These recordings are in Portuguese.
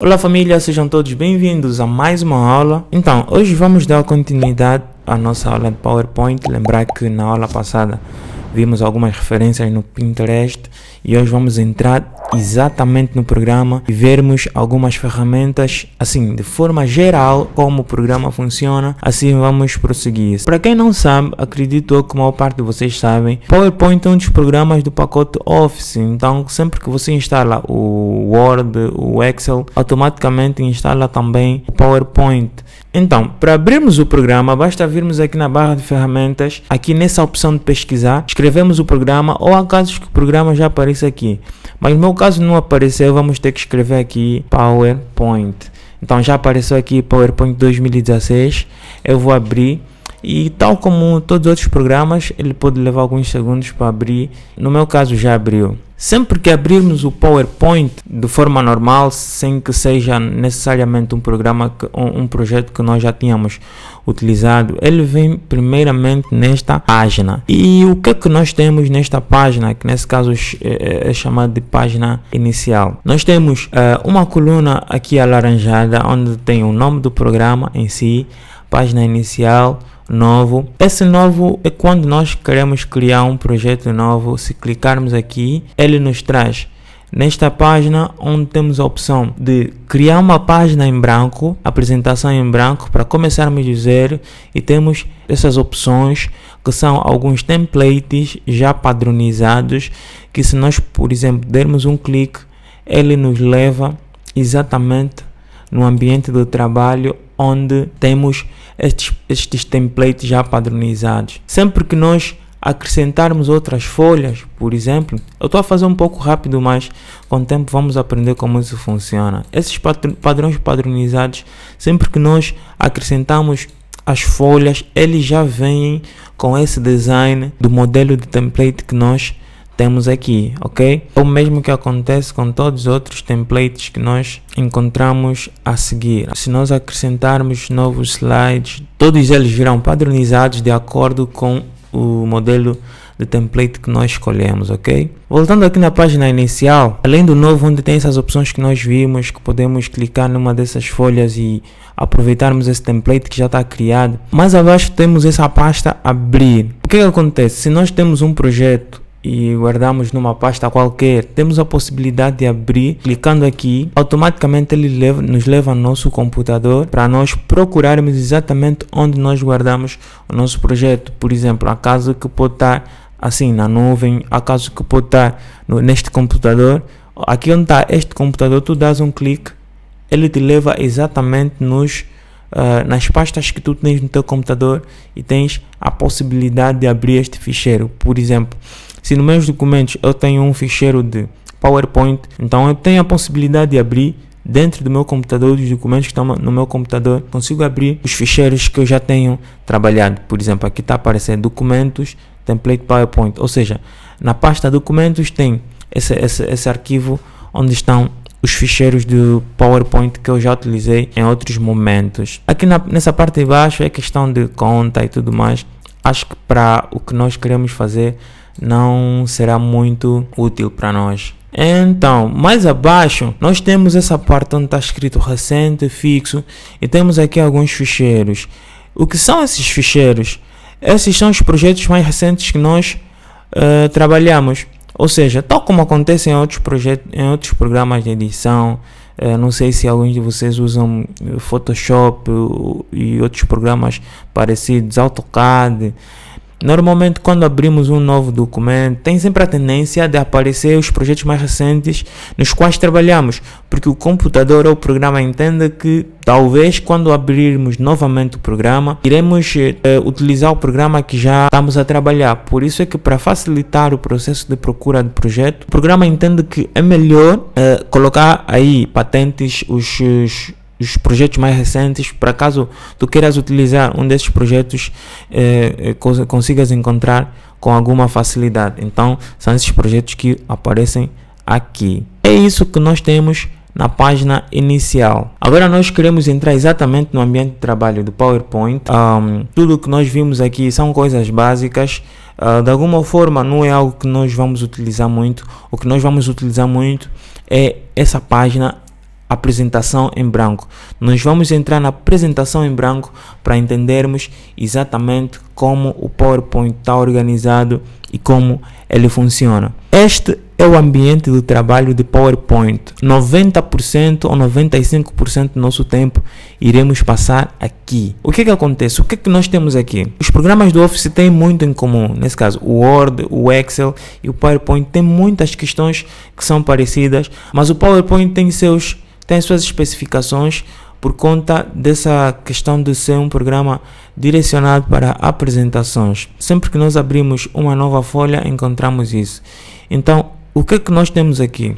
Olá família, sejam todos bem-vindos a mais uma aula. Então, hoje vamos dar continuidade à nossa aula de PowerPoint. Lembrar que na aula passada vimos algumas referências no Pinterest e hoje vamos entrar exatamente no programa e vermos algumas ferramentas, assim, de forma geral, como o programa funciona. Assim vamos prosseguir. Para quem não sabe, acredito eu que a maior parte de vocês sabem, PowerPoint é um dos programas do pacote Office. Então, sempre que você instala o Word, o Excel, automaticamente instala também o PowerPoint. Então, para abrirmos o programa, basta virmos aqui na barra de ferramentas, aqui nessa opção de pesquisar, escrevemos o programa, ou há casos que o programa já aparece aqui. Mas no meu caso não apareceu, vamos ter que escrever aqui PowerPoint. Então já apareceu aqui PowerPoint 2016, eu vou abrir. E tal como todos os outros programas, ele pode levar alguns segundos para abrir. No meu caso já abriu. Sempre que abrirmos o PowerPoint de forma normal, sem que seja necessariamente um programa, um projeto que nós já tínhamos utilizado, ele vem primeiramente nesta página. E o que é que nós temos nesta página, que nesse caso é chamada de página inicial? Nós temos uma coluna aqui alaranjada, onde tem o nome do programa em si, página inicial, novo. Esse novo é quando nós queremos criar um projeto novo. Se clicarmos aqui, ele nos traz nesta página onde temos a opção de criar uma página em branco, apresentação em branco, para começarmos do zero, e temos essas opções que são alguns templates já padronizados, que se nós, por exemplo, dermos um clique, ele nos leva exatamente no ambiente do trabalho onde temos estes templates já padronizados. Sempre que nós acrescentarmos outras folhas, por exemplo, eu estou a fazer um pouco rápido, mas com o tempo vamos aprender como isso funciona. Esses padrões padronizados, sempre que nós acrescentamos as folhas, eles já vêm com esse design do modelo de template que nós temos aqui, ok? O mesmo que acontece com todos os outros templates que nós encontramos a seguir. Se nós acrescentarmos novos slides, todos eles virão padronizados de acordo com o modelo de template que nós escolhemos, ok? Voltando aqui na página inicial, além do novo, onde tem essas opções que nós vimos, que podemos clicar numa dessas folhas e aproveitarmos esse template que já está criado, mais abaixo temos essa pasta abrir. O que acontece? Se nós temos um projeto e guardamos numa pasta qualquer, temos a possibilidade de abrir. Clicando aqui, automaticamente ele nos leva ao nosso computador para nós procurarmos exatamente onde nós guardamos o nosso projeto. Por exemplo, há caso que pode estar assim na nuvem, há caso que pode estar neste computador. Aqui onde está este computador, tu dás um clique, ele te leva exatamente nas pastas que tu tens no teu computador e tens a possibilidade de abrir este ficheiro. Por exemplo, se nos meus documentos eu tenho um ficheiro de PowerPoint, então eu tenho a possibilidade de abrir dentro do meu computador, dos documentos que estão no meu computador, consigo abrir os ficheiros que eu já tenho trabalhado. Por exemplo, aqui está aparecendo documentos, template PowerPoint, ou seja, na pasta documentos tem esse arquivo onde estão os ficheiros do PowerPoint que eu já utilizei em outros momentos. Aqui nessa parte de baixo é questão de conta e tudo mais. Acho que para o que nós queremos fazer não será muito útil para nós. Então, mais abaixo nós temos essa parte onde está escrito recente, fixo, e temos aqui alguns ficheiros. O que são esses ficheiros? Esses são os projetos mais recentes que nós trabalhamos. Ou seja, tal como acontece em outros projetos, em outros programas de edição, não sei se alguns de vocês usam Photoshop e outros programas parecidos, AutoCAD. Normalmente, quando abrimos um novo documento, tem sempre a tendência de aparecer os projetos mais recentes nos quais trabalhamos, porque o computador ou o programa entende que talvez quando abrirmos novamente o programa, iremos utilizar o programa que já estamos a trabalhar. Por isso é que, para facilitar o processo de procura de projeto, o programa entende que é melhor colocar aí patentes os projetos mais recentes, para caso tu queiras utilizar um desses projetos, consigas encontrar com alguma facilidade. Então, são esses projetos que aparecem aqui. É isso que nós temos na página inicial. Agora nós queremos entrar exatamente no ambiente de trabalho do PowerPoint. Tudo o que nós vimos aqui são coisas básicas. De alguma forma não é algo que nós vamos utilizar muito. O que nós vamos utilizar muito é essa página apresentação em branco. Nós vamos entrar na apresentação em branco para entendermos exatamente como o PowerPoint está organizado e como ele funciona. Este é o ambiente do trabalho de PowerPoint. 90% ou 95% do nosso tempo iremos passar aqui. O que acontece? O que nós temos aqui? Os programas do Office têm muito em comum. Nesse caso, o Word, o Excel e o PowerPoint têm muitas questões que são parecidas, mas o PowerPoint tem as suas especificações por conta dessa questão de ser um programa direcionado para apresentações. Sempre que nós abrimos uma nova folha, encontramos isso. Então, o que nós temos aqui?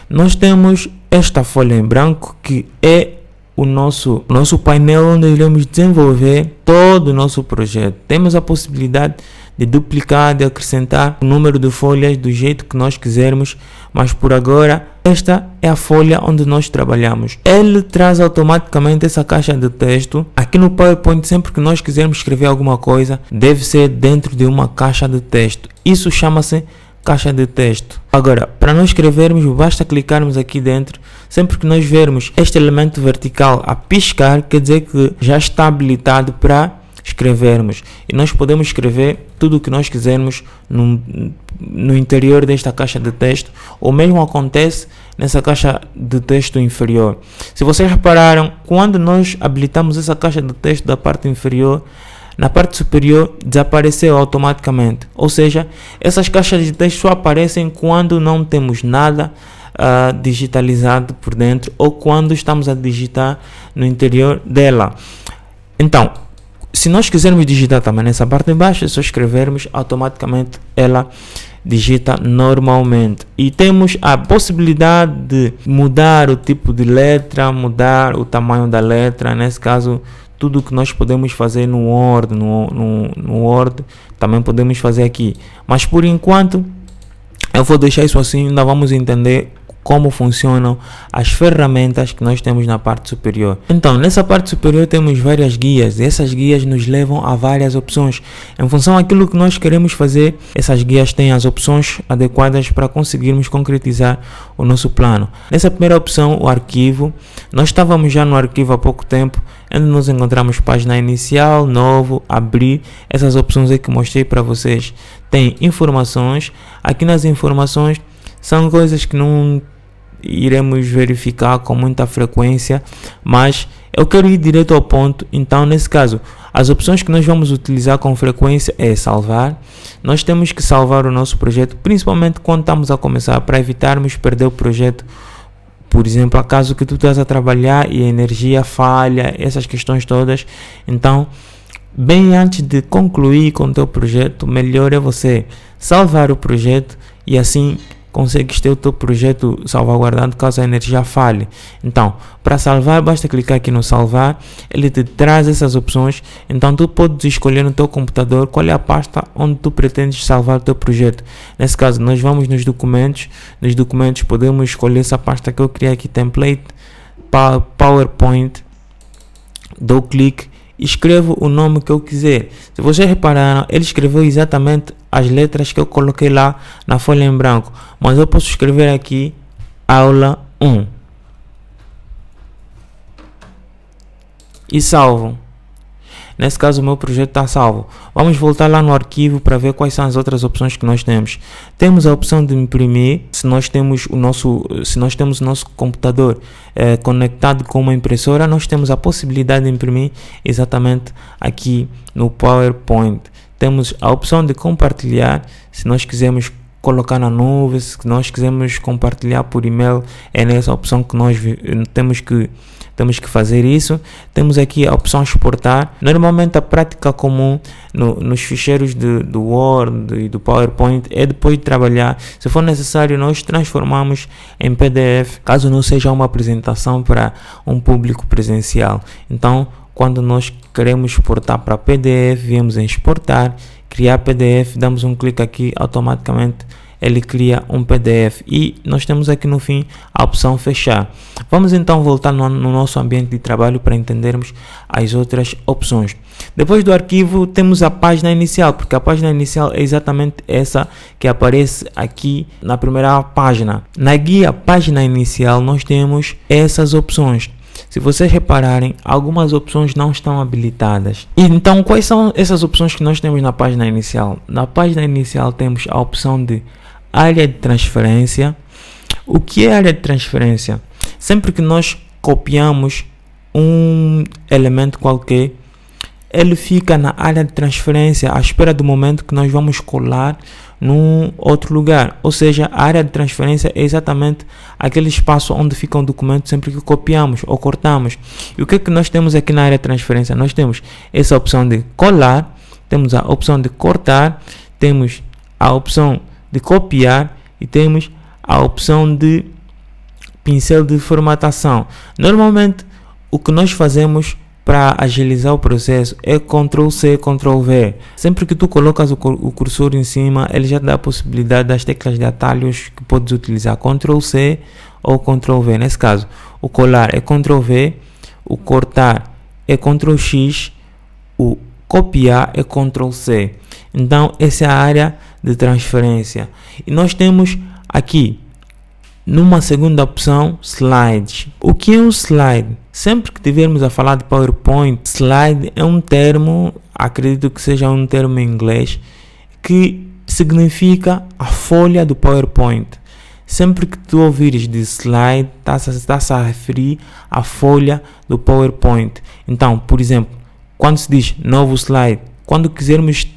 Nós temos esta folha em branco, que é o nosso painel onde iremos desenvolver todo o nosso projeto. Temos a possibilidade de duplicar, de acrescentar o número de folhas do jeito que nós quisermos, mas por agora esta é a folha onde nós trabalhamos. Ele traz automaticamente essa caixa de texto. Aqui no PowerPoint, sempre que nós quisermos escrever alguma coisa, deve ser dentro de uma caixa de texto. Isso chama-se caixa de texto. Agora, para nós escrevermos, basta clicarmos aqui dentro. Sempre que nós vermos este elemento vertical a piscar, quer dizer que já está habilitado para escrevermos. E nós podemos escrever tudo o que nós quisermos no interior desta caixa de texto. O mesmo acontece nessa caixa de texto inferior. Se vocês repararam, quando nós habilitamos essa caixa de texto da parte inferior, na parte superior desapareceu automaticamente. Ou seja, essas caixas de texto só aparecem quando não temos nada digitalizado por dentro, ou quando estamos a digitar no interior dela. Então, se nós quisermos digitar também nessa parte de baixo, é só escrevermos, automaticamente ela digita normalmente. E temos a possibilidade de mudar o tipo de letra, mudar o tamanho da letra. Nesse caso, tudo que nós podemos fazer no Word, no Word, também podemos fazer aqui. Mas por enquanto, eu vou deixar isso assim. Ainda vamos entender como funcionam as ferramentas que nós temos na parte superior. Então, nessa parte superior temos várias guias, e essas guias nos levam a várias opções. Em função daquilo que nós queremos fazer, essas guias têm as opções adequadas para conseguirmos concretizar o nosso plano. Nessa primeira opção, o arquivo, nós estávamos já no arquivo há pouco tempo, onde nós encontramos página inicial, novo, abrir. Essas opções aí que mostrei para vocês. Tem informações. Aqui nas informações são coisas que não iremos verificar com muita frequência, mas eu quero ir direto ao ponto. Então, nesse caso, as opções que nós vamos utilizar com frequência é salvar. Nós temos que salvar o nosso projeto, principalmente quando estamos a começar, para evitarmos perder o projeto. Por exemplo, acaso que tu estás a trabalhar e a energia falha, essas questões todas. Então, bem antes de concluir com o teu projeto, melhor é você salvar o projeto, e assim consegues ter o teu projeto salvaguardado caso a energia falhe. Então, para salvar, basta clicar aqui no salvar, ele te traz essas opções. Então, tu podes escolher no teu computador qual é a pasta onde tu pretendes salvar o teu projeto. Nesse caso, nós vamos nos documentos. Nos documentos podemos escolher essa pasta que eu criei aqui, template, PowerPoint, dou clique, escrevo o nome que eu quiser. Se vocês repararam, ele escreveu exatamente as letras que eu coloquei lá na folha em branco, mas eu posso escrever aqui aula 1 e salvo. Nesse caso, o meu projeto está salvo. Vamos voltar lá no arquivo para ver quais são as outras opções que nós temos. Temos a opção de imprimir. Se nós temos o nosso computador conectado com uma impressora, nós temos a possibilidade de imprimir exatamente aqui no PowerPoint. Temos a opção de compartilhar. Se nós quisermos colocar na nuvem, se nós quisermos compartilhar por e-mail, é nessa opção que nós temos que fazer isso. Temos aqui a opção exportar. Normalmente a prática comum nos ficheiros do Word e do PowerPoint é, depois de trabalhar, se for necessário, nós transformamos em PDF, caso não seja uma apresentação para um público presencial. Então, quando nós queremos exportar para PDF, viemos em exportar, criar PDF, damos um clique aqui, automaticamente ele cria um PDF e nós temos aqui no fim a opção fechar. Vamos então voltar no nosso ambiente de trabalho para entendermos as outras opções. Depois do arquivo temos a página inicial, porque a página inicial é exatamente essa que aparece aqui na primeira página. Na guia página inicial nós temos essas opções. Se vocês repararem, algumas opções não estão habilitadas. Então, quais são essas opções que nós temos na página inicial? Na página inicial temos a opção de área de transferência. O que é área de transferência? Sempre que nós copiamos um elemento qualquer, ele fica na área de transferência à espera do momento que nós vamos colar num outro lugar. Ou seja, a área de transferência é exatamente aquele espaço onde fica um documento sempre que copiamos ou cortamos. E o que é que nós temos aqui na área de transferência? Nós temos essa opção de colar, temos a opção de cortar, temos a opção de copiar e temos a opção de pincel de formatação. Normalmente o que nós fazemos para agilizar o processo é Ctrl+C, Ctrl+V. Sempre que tu colocas o cursor em cima, ele já dá a possibilidade das teclas de atalhos que podes utilizar, Ctrl+C ou Ctrl+V. Nesse caso, o colar é Ctrl+V, o cortar é Ctrl+X, o copiar é Ctrl+C. Então, essa é a área de transferência. E nós temos aqui, numa segunda opção, slides. O que é um slide? Sempre que tivermos a falar de PowerPoint, slide é um termo, acredito que seja um termo em inglês, que significa a folha do PowerPoint. Sempre que tu ouvires de slide, está-se a referir à folha do PowerPoint. Então, por exemplo, quando se diz novo slide, quando quisermos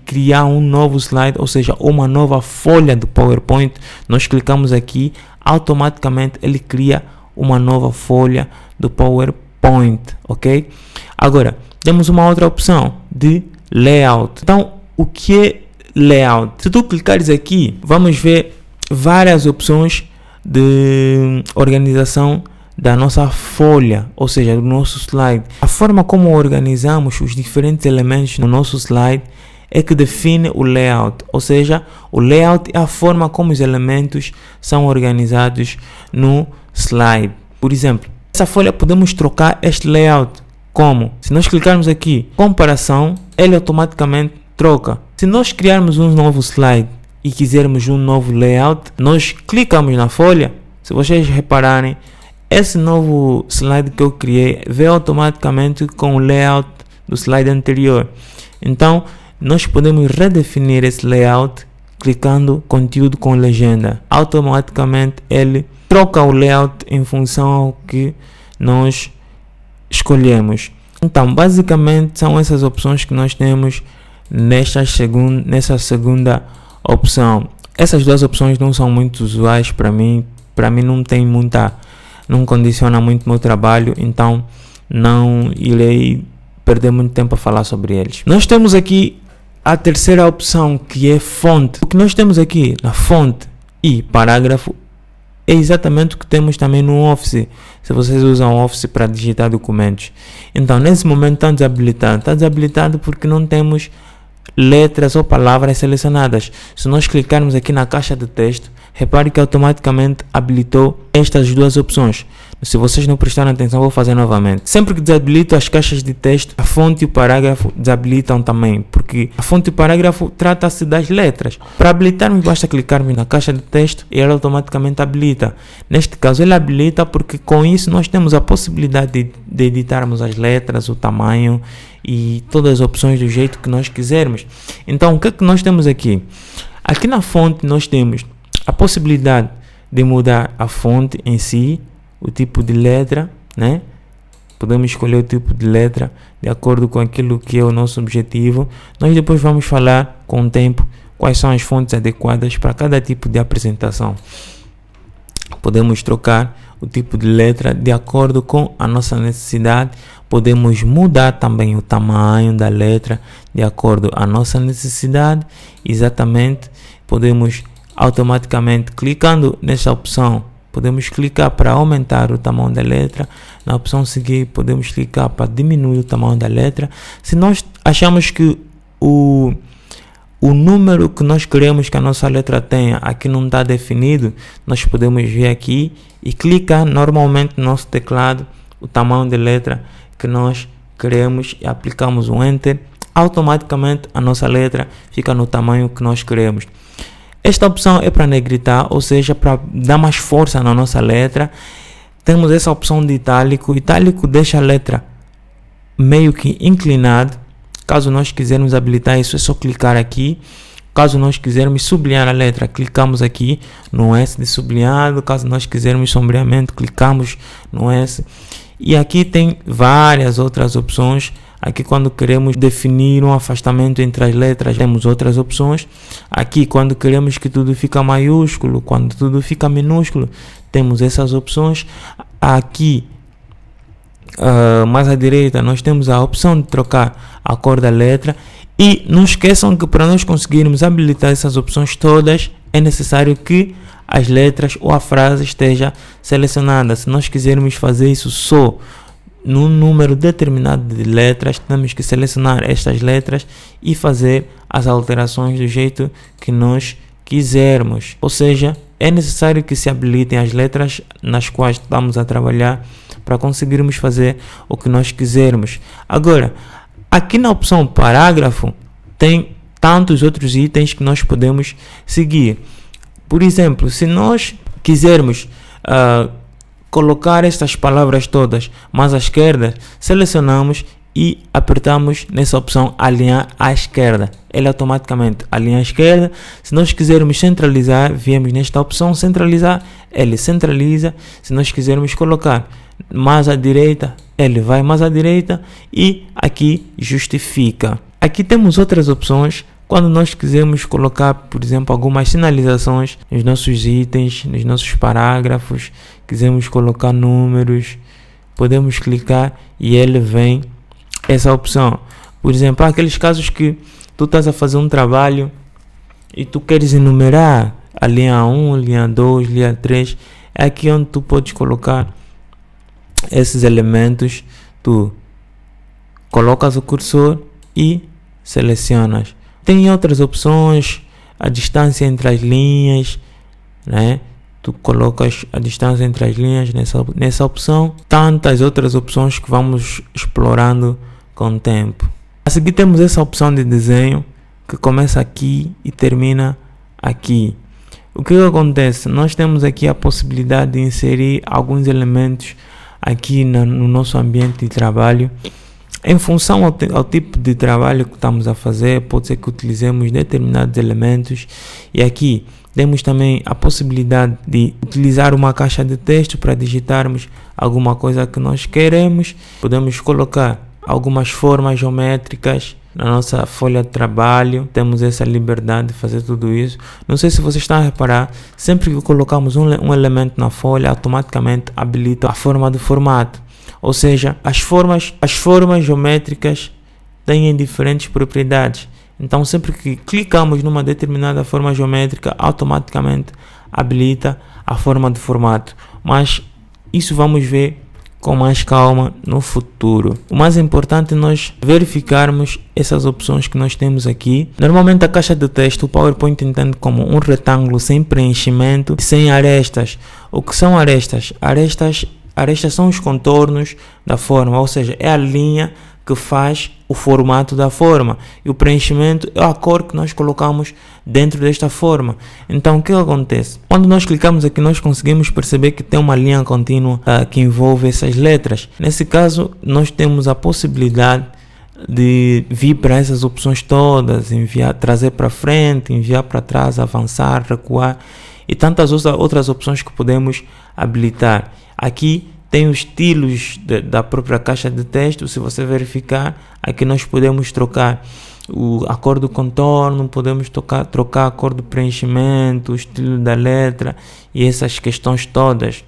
criar um novo slide, ou seja, uma nova folha do PowerPoint, nós clicamos aqui, automaticamente ele cria uma nova folha do PowerPoint, ok? Agora, temos uma outra opção de layout. Então, o que é layout? Se tu clicares aqui, vamos ver várias opções de organização da nossa folha, ou seja, do nosso slide. A forma como organizamos os diferentes elementos no nosso slide é que define o layout, ou seja, o layout é a forma como os elementos são organizados no slide. Por exemplo, essa folha podemos trocar este layout, como? Se nós clicarmos aqui, comparação, ele automaticamente troca. Se nós criarmos um novo slide e quisermos um novo layout, nós clicamos na folha. Se vocês repararem, esse novo slide que eu criei veio automaticamente com o layout do slide anterior. Então, nós podemos redefinir esse layout clicando conteúdo com legenda. Automaticamente ele troca o layout em função ao que nós escolhemos. Então, basicamente são essas opções que nós temos nessa segunda opção. Essas duas opções não são muito usuais para mim. Para mim não condiciona muito meu trabalho, então não irei perder muito tempo a falar sobre eles. Nós temos aqui a terceira opção, que é fonte. O que nós temos aqui na fonte e parágrafo é exatamente o que temos também no Office. Se vocês usam o Office para digitar documentos, então nesse momento está desabilitado. Está desabilitado porque não temos letras ou palavras selecionadas. Se nós clicarmos aqui na caixa de texto, repare que automaticamente habilitou estas duas opções. Se vocês não prestaram atenção, vou fazer novamente. Sempre que desabilito as caixas de texto, a fonte e o parágrafo desabilitam também, porque a fonte e o parágrafo trata-se das letras. Para habilitarmos, basta clicarmos na caixa de texto e ela automaticamente habilita. Neste caso, ele habilita porque com isso nós temos a possibilidade de editarmos as letras, o tamanho e todas as opções do jeito que nós quisermos. Então, o que é que nós temos aqui? Aqui na fonte nós temos a possibilidade de mudar a fonte em si, o tipo de letra, né? Podemos escolher o tipo de letra de acordo com aquilo que é o nosso objetivo. Nós depois vamos falar com o tempo quais são as fontes adequadas para cada tipo de apresentação. Podemos trocar o tipo de letra de acordo com a nossa necessidade. Podemos mudar também o tamanho da letra de acordo com a nossa necessidade. Exatamente, podemos automaticamente, clicando nessa opção, podemos clicar para aumentar o tamanho da letra. Na opção seguir, podemos clicar para diminuir o tamanho da letra. Se nós achamos que o número que nós queremos que a nossa letra tenha aqui não está definido, nós podemos vir aqui e clicar normalmente no nosso teclado o tamanho de letra que nós queremos e aplicamos um Enter. Automaticamente a nossa letra fica no tamanho que nós queremos. Esta opção é para negritar, ou seja, para dar mais força na nossa letra. Temos essa opção de itálico. Itálico deixa a letra meio que inclinada. Caso nós quisermos habilitar isso, é só clicar aqui. Caso nós quisermos sublinhar a letra, clicamos aqui no S de sublinhado. Caso nós quisermos sombreamento, clicamos no S. E aqui tem várias outras opções. Aqui quando queremos definir um afastamento entre as letras, temos outras opções. Aqui quando queremos que tudo fica maiúsculo, quando tudo fica minúsculo, temos essas opções. Aqui mais à direita nós temos a opção de trocar a cor da letra. E não esqueçam que para nós conseguirmos habilitar essas opções todas, é necessário que as letras ou a frase esteja selecionada. Se nós quisermos fazer isso só num número determinado de letras, temos que selecionar estas letras e fazer as alterações do jeito que nós quisermos. Ou seja, é necessário que se habilitem as letras nas quais estamos a trabalhar para conseguirmos fazer o que nós quisermos. Agora, aqui na opção parágrafo, tem tantos outros itens que nós podemos seguir. Por exemplo, se nós quisermos colocar estas palavras todas mais à esquerda, selecionamos e apertamos nessa opção alinhar à esquerda. Ele automaticamente alinha à esquerda. Se nós quisermos centralizar, viemos nesta opção centralizar, ele centraliza. Se nós quisermos colocar mais à direita, ele vai mais à direita e aqui justifica. Aqui temos outras opções. Quando nós quisermos colocar, por exemplo, algumas sinalizações nos nossos itens, nos nossos parágrafos, quisermos colocar números, podemos clicar e ele vem essa opção. Por exemplo, há aqueles casos que tu estás a fazer um trabalho e tu queres enumerar a linha 1, linha 2, linha 3, é aqui onde tu podes colocar esses elementos. Tu colocas o cursor e selecionas. Tem outras opções, a distância entre as linhas, né? Tu colocas a distância entre as linhas nessa opção. Tantas outras opções que vamos explorando com o tempo. A seguir temos essa opção de desenho que começa aqui e termina aqui. O que acontece? Nós temos aqui a possibilidade de inserir alguns elementos aqui no nosso ambiente de trabalho. Em função ao tipo de trabalho que estamos a fazer, pode ser que utilizemos determinados elementos. E aqui temos também a possibilidade de utilizar uma caixa de texto para digitarmos alguma coisa que nós queremos. Podemos colocar algumas formas geométricas na nossa folha de trabalho. Temos essa liberdade de fazer tudo isso. Não sei se vocês estão a reparar, sempre que colocamos um elemento na folha, automaticamente habilita a forma do formato. Ou seja, as formas geométricas têm diferentes propriedades. Então, sempre que clicamos numa determinada forma geométrica, automaticamente habilita a forma de formato. Mas isso vamos ver com mais calma no futuro. O mais importante é nós verificarmos essas opções que nós temos aqui. Normalmente a caixa de texto, o PowerPoint entende como um retângulo sem preenchimento, sem arestas. O que são arestas? Arestas são os contornos da forma, ou seja, é a linha que faz o formato da forma, e o preenchimento é a cor que nós colocamos dentro desta forma. Então o que acontece? Quando nós clicamos aqui, nós conseguimos perceber que tem uma linha contínua que envolve essas letras. Nesse caso, nós temos a possibilidade de vir para essas opções todas, enviar, trazer para frente, enviar para trás, avançar, recuar e tantas outras opções que podemos habilitar. Aqui tem os estilos da própria caixa de texto. Se você verificar, aqui nós podemos trocar a cor do contorno, podemos trocar a cor do preenchimento, o estilo da letra e essas questões todas.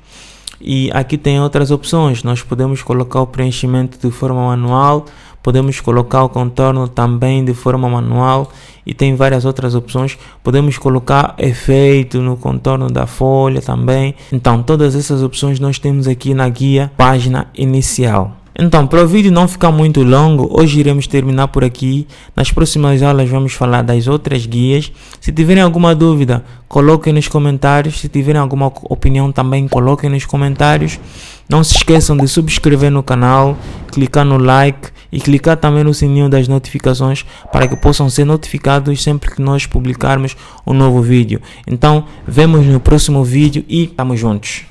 E aqui tem outras opções. Nós podemos colocar o preenchimento de forma manual, podemos colocar o contorno também de forma manual e tem várias outras opções. Podemos colocar efeito no contorno da folha também. Então todas essas opções nós temos aqui na guia página inicial. Então, para o vídeo não ficar muito longo, hoje iremos terminar por aqui. Nas próximas aulas vamos falar das outras guias. Se tiverem alguma dúvida, coloquem nos comentários. Se tiverem alguma opinião também, coloquem nos comentários. Não se esqueçam de subscrever no canal, clicar no like e clicar também no sininho das notificações para que possam ser notificados sempre que nós publicarmos um novo vídeo. Então, vemos no próximo vídeo e estamos juntos.